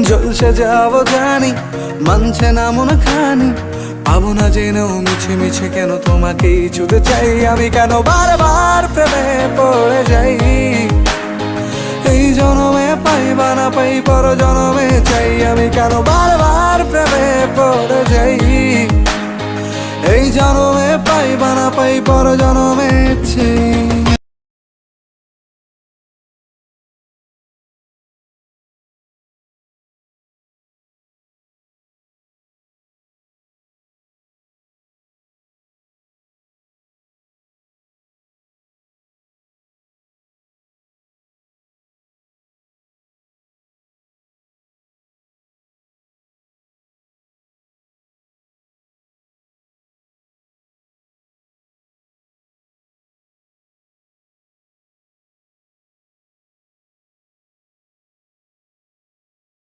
ঝলসে যাবো জানি, মানছে না মন খানি। পাবো না জেনেও মিছে মিছে কেন তোমাকেই ছুতে চাই আমি, কেন বারবার প্রেমে পড়ে যাই। এই জনমে পাই বা না পাই পর জনমে চাই আমি, কেন বারবার প্রেমে পড়ে যাই। এই জনমে পাই বা না পাই পর জনমে চাই।